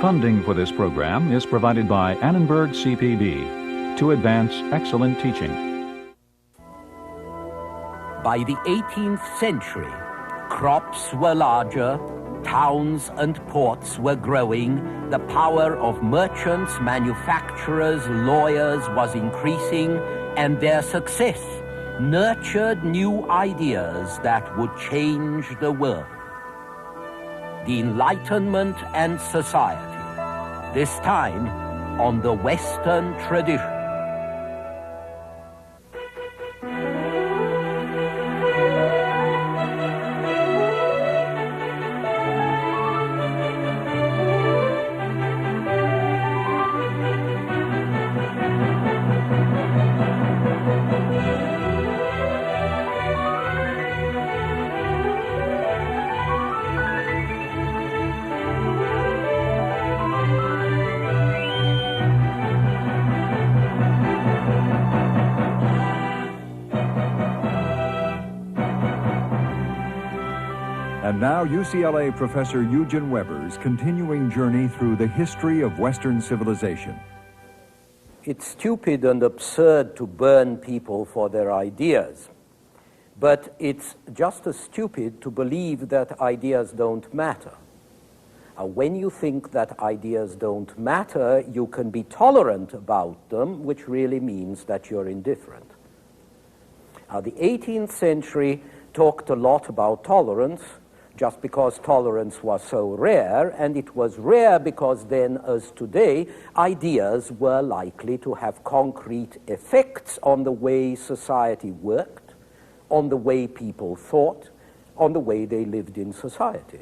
Funding for this program is provided by Annenberg CPB to advance excellent teaching. By the 18th century, crops were larger, towns and ports were growing, the power of merchants, manufacturers, lawyers was increasing, and their success nurtured new ideas that would change the world. The Enlightenment and Society, this time on the Western tradition. And now UCLA professor Eugen Weber's continuing journey through the history of Western civilization. It's stupid and absurd to burn people for their ideas, but it's just as stupid to believe that ideas don't matter. When you think that ideas don't matter, you can be tolerant about them, which really means that you're indifferent. The 18th century talked a lot about tolerance, just because tolerance was so rare, and it was rare because then, as today, ideas were likely to have concrete effects on the way society worked, on the way people thought, on the way they lived in society.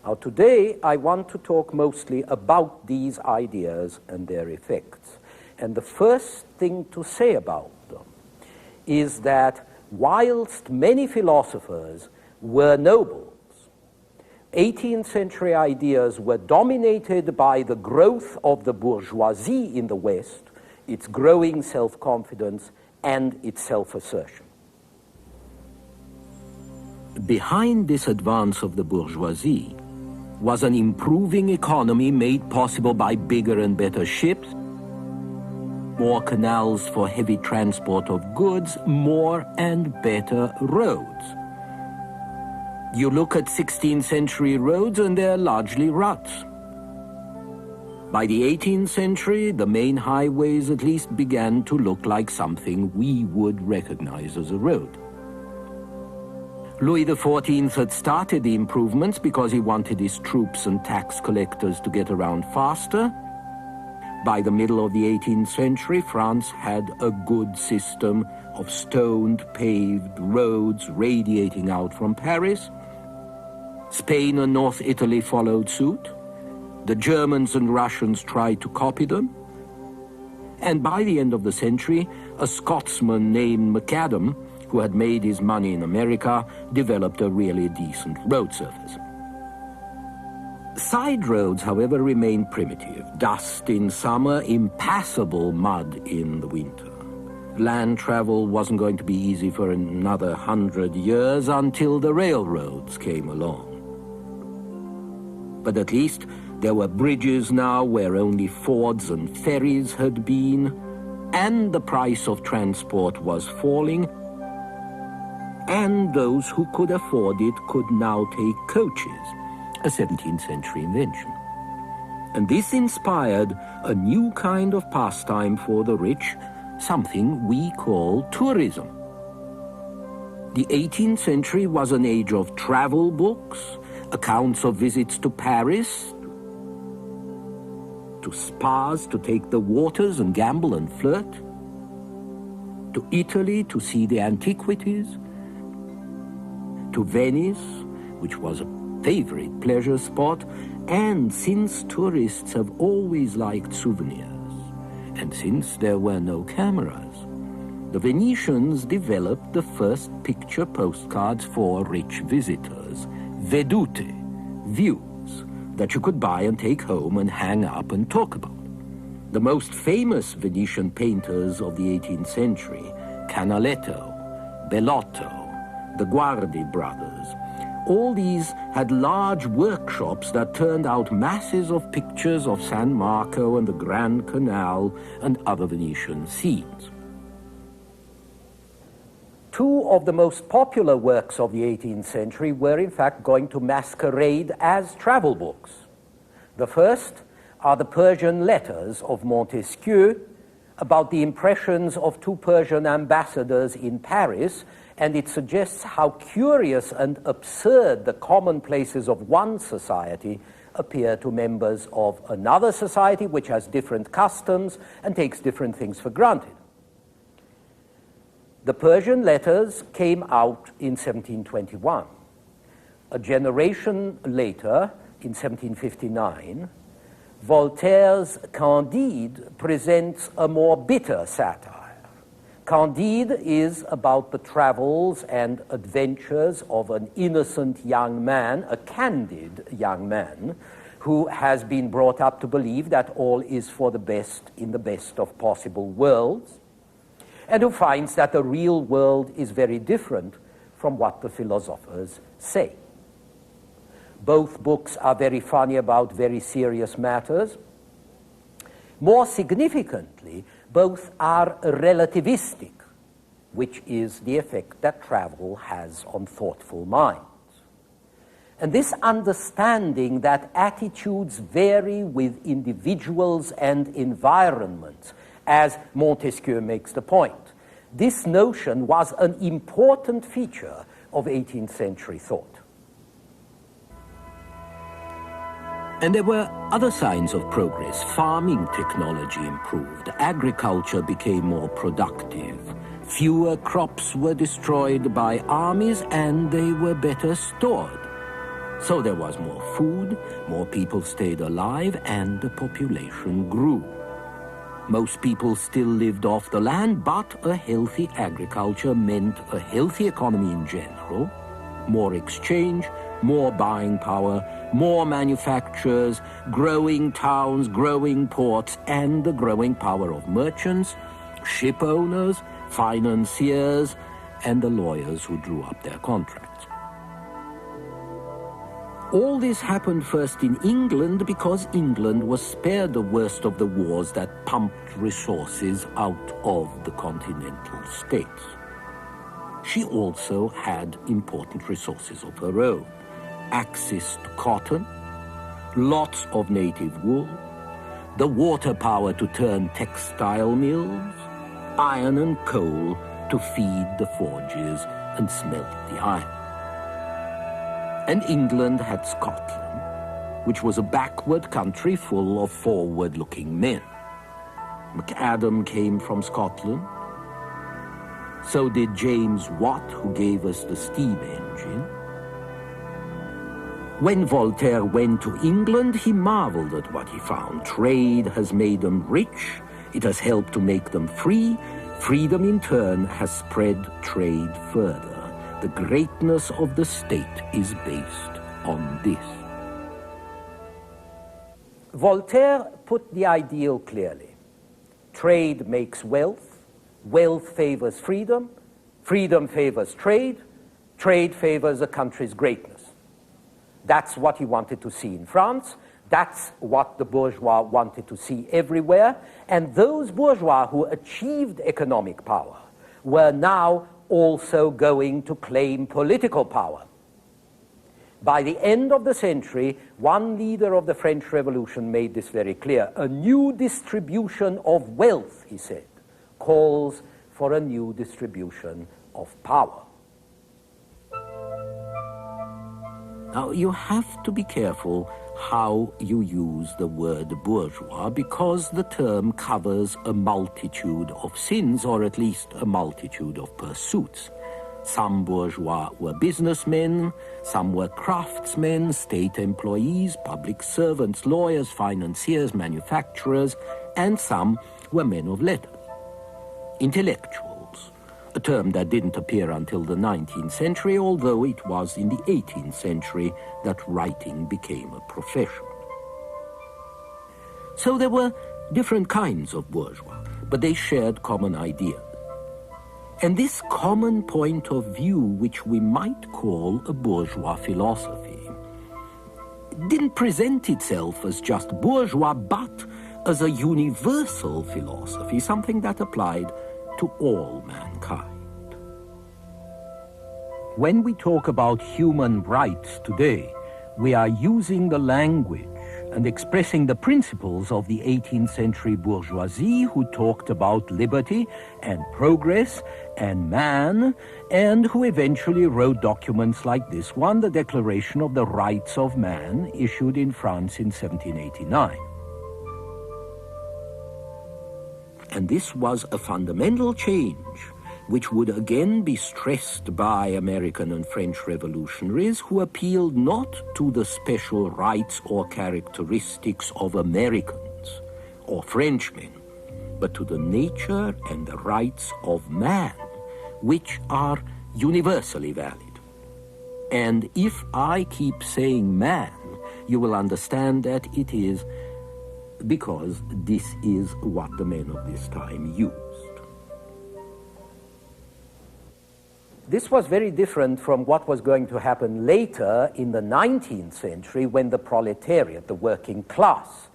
Now, today, I want to talk mostly about these ideas and their effects. And the first thing to say about them is that whilst many philosophers were nobles, 18th century ideas were dominated by the growth of the bourgeoisie in the West, its growing self-confidence and its self-assertion. Behind this advance of the bourgeoisie was an improving economy made possible by bigger and better ships, more canals for heavy transport of goods, more and better roads. You look at 16th century roads and they're largely ruts. By the 18th century, the main highways at least began to look like something we would recognize as a road. Louis XIV had started the improvements because he wanted his troops and tax collectors to get around faster. By the middle of the 18th century, France had a good system of stoned, paved roads radiating out from Paris. Spain and North Italy followed suit. The Germans and Russians tried to copy them. And by the end of the century, a Scotsman named Macadam, who had made his money in America, developed a really decent road surface. Side roads, however, remained primitive. Dust in summer, impassable mud in the winter. Land travel wasn't going to be easy for another 100 years until the railroads came along. But at least there were bridges now where only fords and ferries had been, and the price of transport was falling, and those who could afford it could now take coaches, a 17th century invention. And this inspired a new kind of pastime for the rich, something we call tourism. The 18th century was an age of travel books, accounts of visits to Paris, to spas to take the waters and gamble and flirt, to Italy to see the antiquities, to Venice, which was a favorite pleasure spot, and since tourists have always liked souvenirs, and since there were no cameras, the Venetians developed the first picture postcards for rich visitors, vedute, views, that you could buy and take home and hang up and talk about. The most famous Venetian painters of the 18th century, Canaletto, Bellotto, the Guardi brothers. All these had large workshops that turned out masses of pictures of San Marco and the Grand Canal and other Venetian scenes. Two of the most popular works of the 18th century were in fact going to masquerade as travel books. The first are the Persian letters of Montesquieu about the impressions of two Persian ambassadors in Paris, and it suggests how curious and absurd the commonplaces of one society appear to members of another society which has different customs and takes different things for granted. The Persian letters came out in 1721. A generation later, in 1759, Voltaire's Candide presents a more bitter satire. Candide is about the travels and adventures of an innocent young man, a candid young man, who has been brought up to believe that all is for the best in the best of possible worlds, and who finds that the real world is very different from what the philosophers say. Both books are very funny about very serious matters. More significantly, both are relativistic, which is the effect that travel has on thoughtful minds. And this understanding that attitudes vary with individuals and environments, as Montesquieu makes the point, this notion was an important feature of 18th century thought. And there were other signs of progress. Farming technology improved. Agriculture became more productive. Fewer crops were destroyed by armies, and they were better stored. So there was more food, more people stayed alive, and the population grew. Most people still lived off the land, but a healthy agriculture meant a healthy economy in general, more exchange, more buying power, more manufacturers, growing towns, growing ports, and the growing power of merchants, ship owners, financiers, and the lawyers who drew up their contracts. All this happened first in England because England was spared the worst of the wars that pumped resources out of the continental states. She also had important resources of her own. Access to cotton, lots of native wool, the water power to turn textile mills, iron and coal to feed the forges and smelt the iron. And England had Scotland, which was a backward country full of forward-looking men. MacAdam came from Scotland. So did James Watt, who gave us the steam engine. When Voltaire went to England, he marveled at what he found. Trade has made them rich. It has helped to make them free. Freedom, in turn, has spread trade further. The greatness of the state is based on this. Voltaire put the ideal clearly. Trade makes wealth. Wealth favors freedom. Freedom favors trade. Trade favors a country's greatness. That's what he wanted to see in France. That's what the bourgeois wanted to see everywhere. And those bourgeois who achieved economic power were now also going to claim political power. By the end of the century, one leader of the French Revolution made this very clear. A new distribution of wealth, he said, calls for a new distribution of power. Now, you have to be careful how you use the word bourgeois, because the term covers a multitude of sins, or at least a multitude of pursuits. Some bourgeois were businessmen, some were craftsmen, state employees, public servants, lawyers, financiers, manufacturers, and some were men of letters, intellectuals, a term that didn't appear until the 19th century, although it was in the 18th century that writing became a profession. So there were different kinds of bourgeois, but they shared common ideas. And this common point of view, which we might call a bourgeois philosophy, didn't present itself as just bourgeois, but as a universal philosophy, something that applied to all mankind. When we talk about human rights today, we are using the language and expressing the principles of the 18th century bourgeoisie, who talked about liberty and progress and man, and who eventually wrote documents like this one, the Declaration of the Rights of Man, issued in France in 1789. And this was a fundamental change, which would again be stressed by American and French revolutionaries, who appealed not to the special rights or characteristics of Americans or Frenchmen, but to the nature and the rights of man, which are universally valid. And if I keep saying man, you will understand that it is because this is what the men of this time used. This was very different from what was going to happen later in the 19th century, when the proletariat, the working class,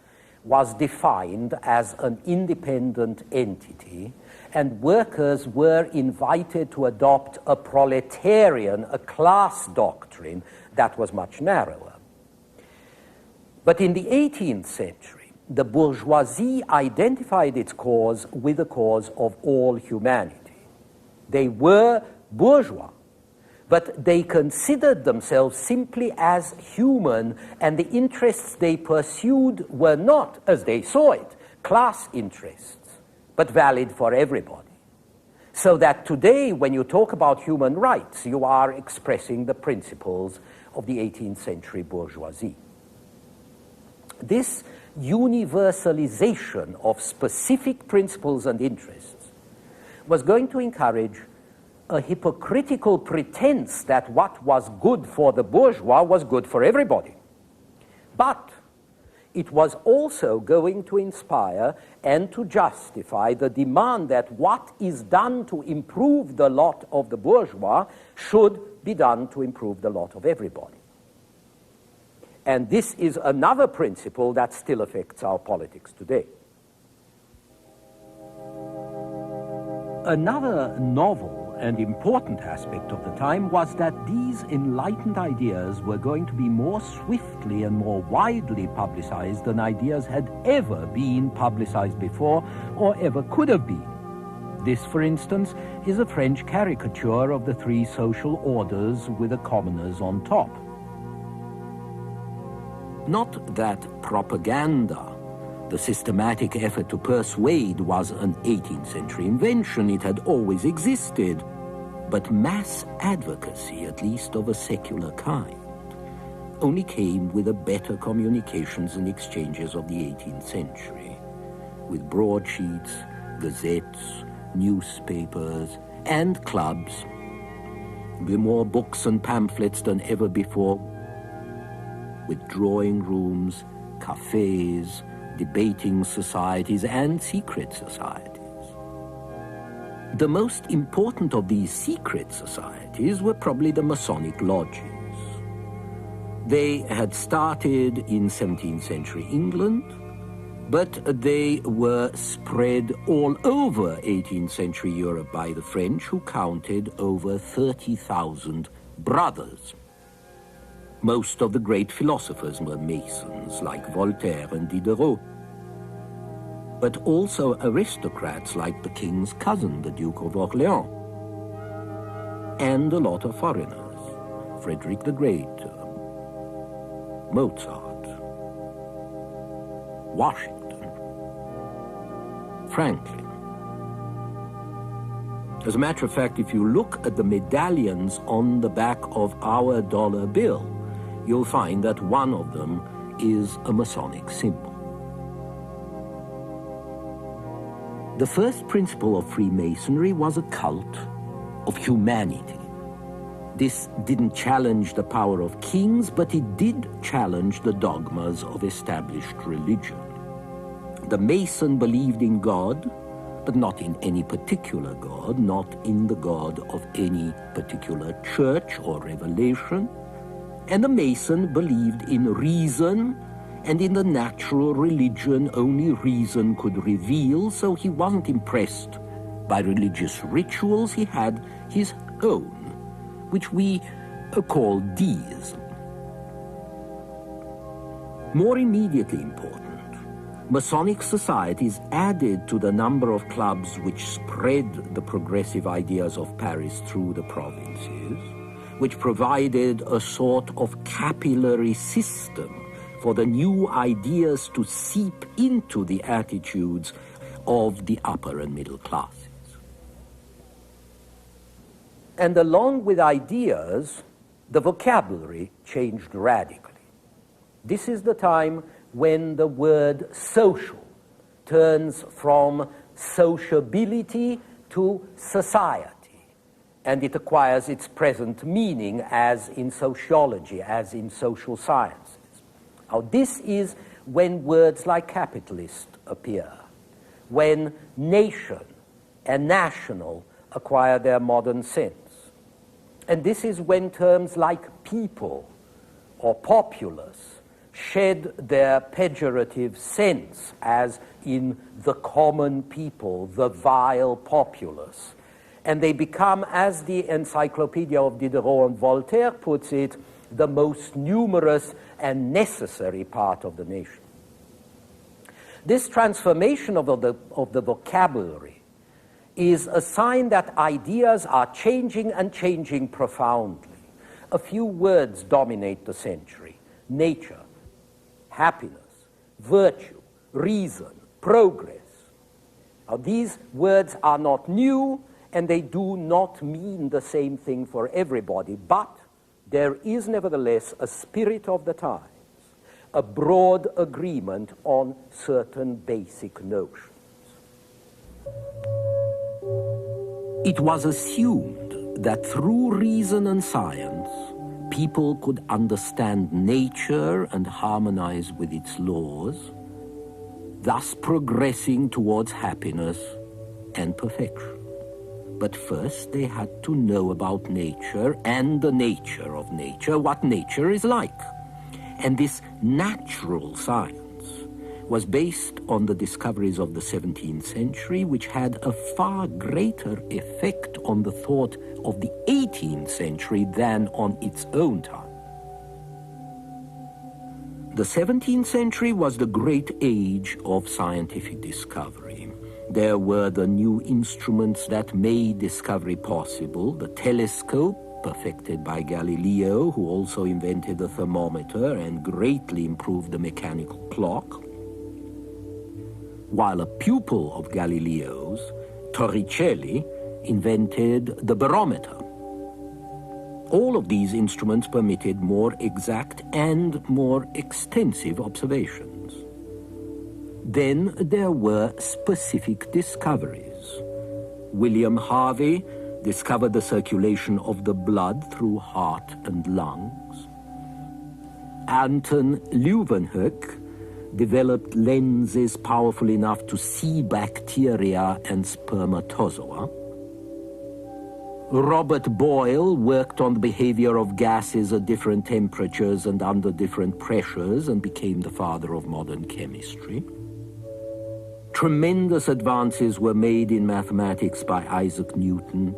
was defined as an independent entity, and workers were invited to adopt a proletarian, a class doctrine that was much narrower. But in the 18th century, the bourgeoisie identified its cause with the cause of all humanity. They were bourgeois, but they considered themselves simply as human, and the interests they pursued were not, as they saw it, class interests, but valid for everybody. So that today, when you talk about human rights, you are expressing the principles of the 18th century bourgeoisie. This universalization of specific principles and interests was going to encourage a hypocritical pretense that what was good for the bourgeois was good for everybody. But it was also going to inspire and to justify the demand that what is done to improve the lot of the bourgeois should be done to improve the lot of everybody. And this is another principle that still affects our politics today. Another novel and important aspect of the time was that these enlightened ideas were going to be more swiftly and more widely publicized than ideas had ever been publicized before or ever could have been. This, for instance, is a French caricature of the three social orders with the commoners on top. Not that propaganda, the systematic effort to persuade, was an 18th century invention. It had always existed. But mass advocacy, at least of a secular kind, only came with the better communications and exchanges of the 18th century, with broadsheets, gazettes, newspapers, and clubs, with more books and pamphlets than ever before, with drawing rooms, cafes, debating societies, and secret societies. The most important of these secret societies were probably the Masonic lodges. They had started in 17th century England, but they were spread all over 18th century Europe by the French, who counted over 30,000 brothers. Most of the great philosophers were Masons, like Voltaire and Diderot, but also aristocrats like the king's cousin, the Duke of Orleans, and a lot of foreigners, Frederick the Great, Mozart, Washington, Franklin. As a matter of fact, if you look at the medallions on the back of our dollar bill, you'll find that one of them is a Masonic symbol. The first principle of Freemasonry was a cult of humanity. This didn't challenge the power of kings, but it did challenge the dogmas of established religion. The Mason believed in God, but not in any particular God, not in the God of any particular church or revelation. And the Mason believed in reason, and in the natural religion only reason could reveal, so he wasn't impressed by religious rituals. He had his own, which we call deism. More immediately important, Masonic societies added to the number of clubs which spread the progressive ideas of Paris through the provinces, which provided a sort of capillary system for the new ideas to seep into the attitudes of the upper and middle classes. And along with ideas, the vocabulary changed radically. This is the time when the word social turns from sociability to society, and it acquires its present meaning as in sociology, as in social sciences. Now, this is when words like capitalist appear, when nation and national acquire their modern sense. And this is when terms like people or populace shed their pejorative sense, as in the common people, the vile populace. And they become, as the Encyclopedia of Diderot and Voltaire puts it, the most numerous and necessary part of the nation. This transformation of the vocabulary is a sign that ideas are changing and changing profoundly. A few words dominate the century: nature, happiness, virtue, reason, progress. Now, these words are not new, and they do not mean the same thing for everybody, but there is nevertheless a spirit of the times, a broad agreement on certain basic notions. It was assumed that through reason and science, people could understand nature and harmonize with its laws, thus progressing towards happiness and perfection. But first they had to know about nature and the nature of nature, what nature is like. And this natural science was based on the discoveries of the 17th century, which had a far greater effect on the thought of the 18th century than on its own time. The 17th century was the great age of scientific discovery. There were the new instruments that made discovery possible: the telescope, perfected by Galileo, who also invented the thermometer and greatly improved the mechanical clock, while a pupil of Galileo's, Torricelli, invented the barometer. All of these instruments permitted more exact and more extensive observations. Then there were specific discoveries. William Harvey discovered the circulation of the blood through heart and lungs. Anton Leeuwenhoek developed lenses powerful enough to see bacteria and spermatozoa. Robert Boyle worked on the behavior of gases at different temperatures and under different pressures and became the father of modern chemistry. Tremendous advances were made in mathematics by Isaac Newton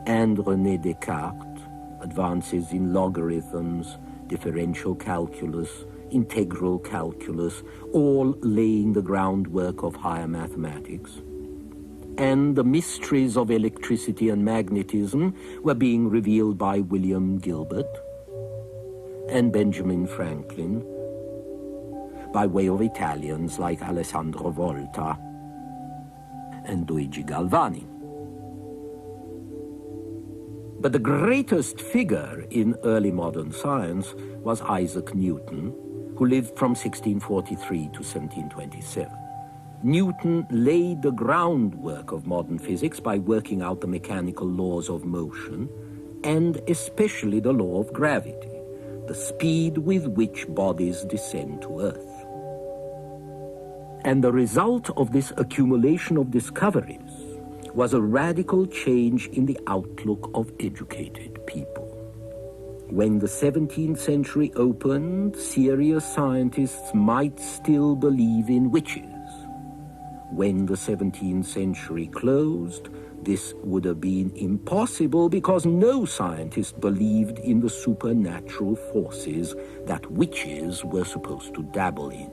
and René Descartes, advances in logarithms, differential calculus, integral calculus, all laying the groundwork of higher mathematics. And the mysteries of electricity and magnetism were being revealed by William Gilbert and Benjamin Franklin, by way of Italians like Alessandro Volta and Luigi Galvani. But the greatest figure in early modern science was Isaac Newton, who lived from 1643 to 1727. Newton laid the groundwork of modern physics by working out the mechanical laws of motion, and especially the law of gravity, the speed with which bodies descend to Earth. And the result of this accumulation of discoveries was a radical change in the outlook of educated people. When the 17th century opened, serious scientists might still believe in witches. When the 17th century closed, this would have been impossible because no scientist believed in the supernatural forces that witches were supposed to dabble in.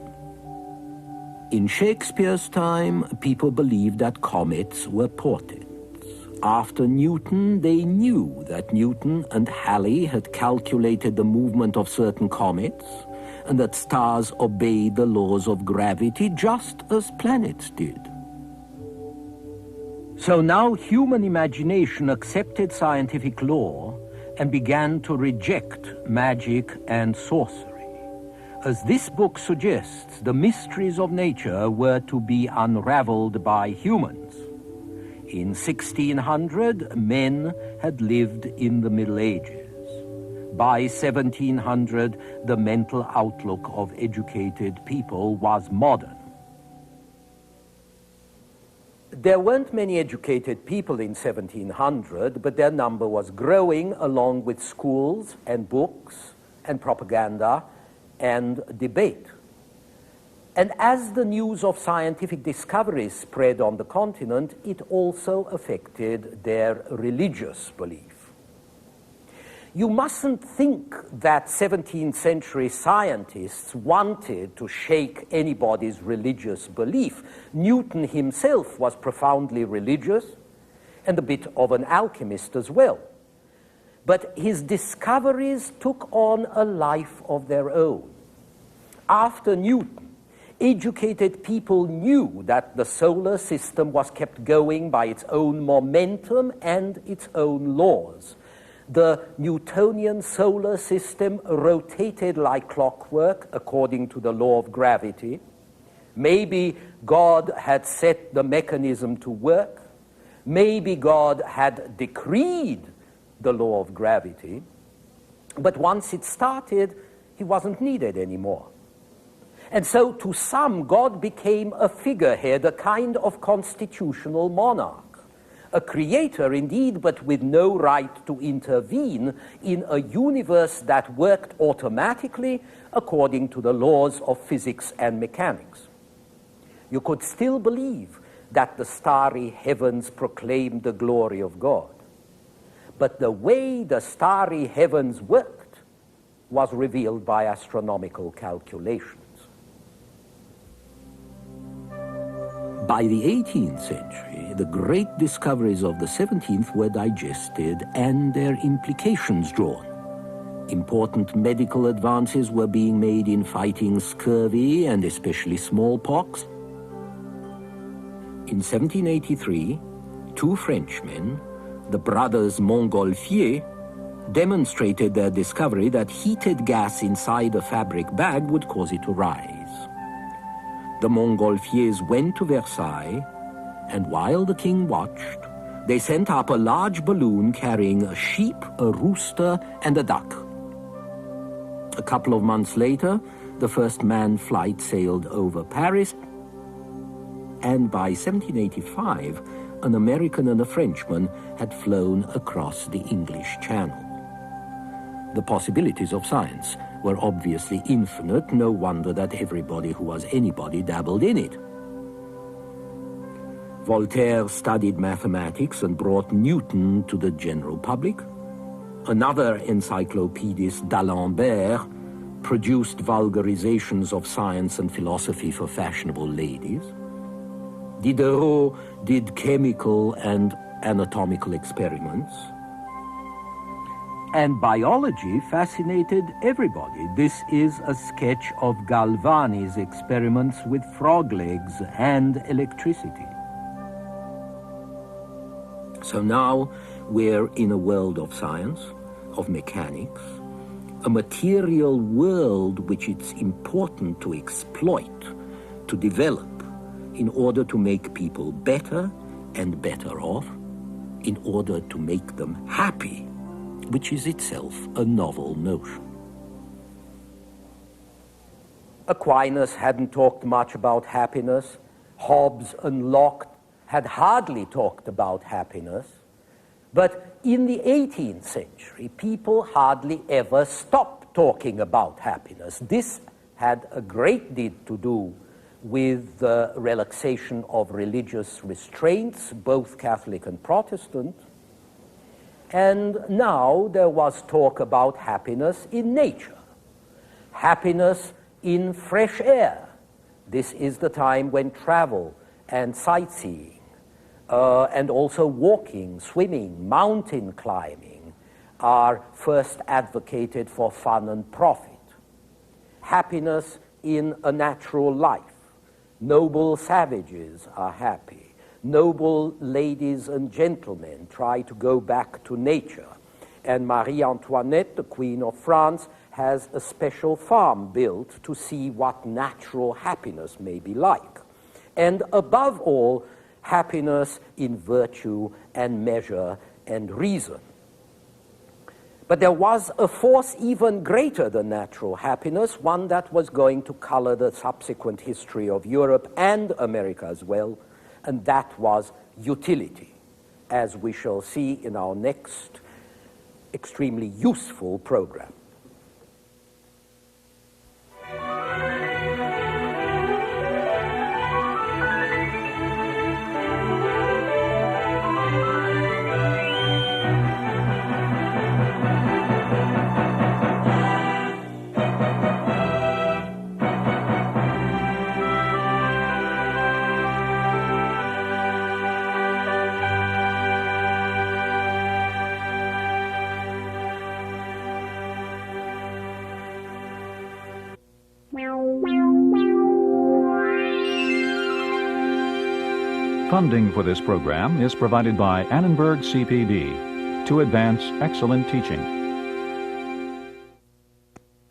In Shakespeare's time, people believed that comets were portents. After Newton, they knew that Newton and Halley had calculated the movement of certain comets and that stars obeyed the laws of gravity just as planets did. So now human imagination accepted scientific law and began to reject magic and sorcery. As this book suggests, the mysteries of nature were to be unraveled by humans. In 1600, men had lived in the Middle Ages. By 1700, the mental outlook of educated people was modern. There weren't many educated people in 1700, but their number was growing along with schools and books and propaganda and debate. And as the news of scientific discoveries spread on the continent, it also affected their religious belief. You mustn't think that 17th century scientists wanted to shake anybody's religious belief. Newton himself was profoundly religious and a bit of an alchemist as well. But his discoveries took on a life of their own. After Newton, educated people knew that the solar system was kept going by its own momentum and its own laws. The Newtonian solar system rotated like clockwork according to the law of gravity. Maybe God had set the mechanism to work. Maybe God had decreed the law of gravity. But once it started, he wasn't needed anymore. And so to some, God became a figurehead, a kind of constitutional monarch. A creator indeed, but with no right to intervene in a universe that worked automatically according to the laws of physics and mechanics. You could still believe that the starry heavens proclaimed the glory of God. But the way the starry heavens worked was revealed by astronomical calculations. By the 18th century, the great discoveries of the 17th were digested and their implications drawn. Important medical advances were being made in fighting scurvy and especially smallpox. In 1783, two Frenchmen, the brothers Montgolfier, demonstrated their discovery that heated gas inside a fabric bag would cause it to rise. The Montgolfiers went to Versailles, and while the king watched, they sent up a large balloon carrying a sheep, a rooster, and a duck. A couple of months later, the first manned flight sailed over Paris, and by 1785, an American and a Frenchman had flown across the English Channel. The possibilities of science were obviously infinite. No wonder that everybody who was anybody dabbled in it. Voltaire studied mathematics and brought Newton to the general public. Another encyclopedist, d'Alembert, produced vulgarizations of science and philosophy for fashionable ladies. Diderot did chemical and anatomical experiments. And biology fascinated everybody. This is a sketch of Galvani's experiments with frog legs and electricity. So now we're in a world of science, of mechanics, a material world which it's important to exploit, to develop, in order to make people better and better off, in order to make them happy, which is itself a novel notion. Aquinas hadn't talked much about happiness. Hobbes and Locke had hardly talked about happiness. But in the 18th century, people hardly ever stopped talking about happiness. This had a great deal to do with the relaxation of religious restraints, both Catholic and Protestant. And now there was talk about happiness in nature, happiness in fresh air. This is the time when travel and sightseeing, and also walking, swimming, mountain climbing are first advocated for fun and profit. Happiness in a natural life. Noble savages are happy. Noble ladies and gentlemen try to go back to nature. And Marie Antoinette, the Queen of France, has a special farm built to see what natural happiness may be like. And above all, happiness in virtue and measure and reason. But there was a force even greater than natural happiness, one that was going to color the subsequent history of Europe and America as well, and that was utility, as we shall see in our next extremely useful program. Funding for this program is provided by Annenberg CPB to advance excellent teaching.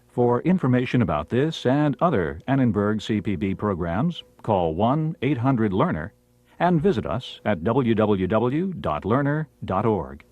For information about this and other Annenberg CPB programs, call 1-800-LEARNER and visit us at www.learner.org.